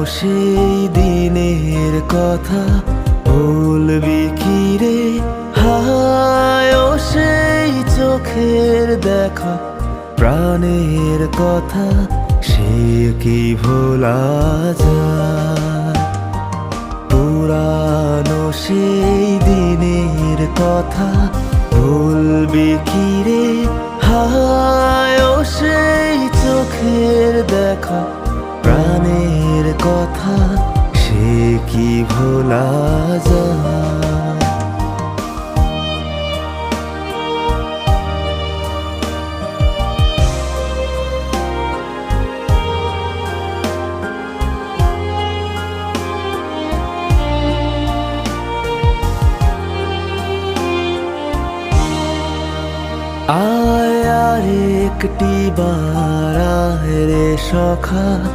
সেই দিনের কথা বলবি কি রে? হায় ও সেই চোখের দেখা, প্রাণের কথা সে কি ভোলা যায়? পুরানো সেই দিনের কথা বলবি কি রে? হায় ও সেই চোখের দেখা, প্রাণের কথা সে কি ভোলা যায়? আয় আর একটি বার আয় রে সখা,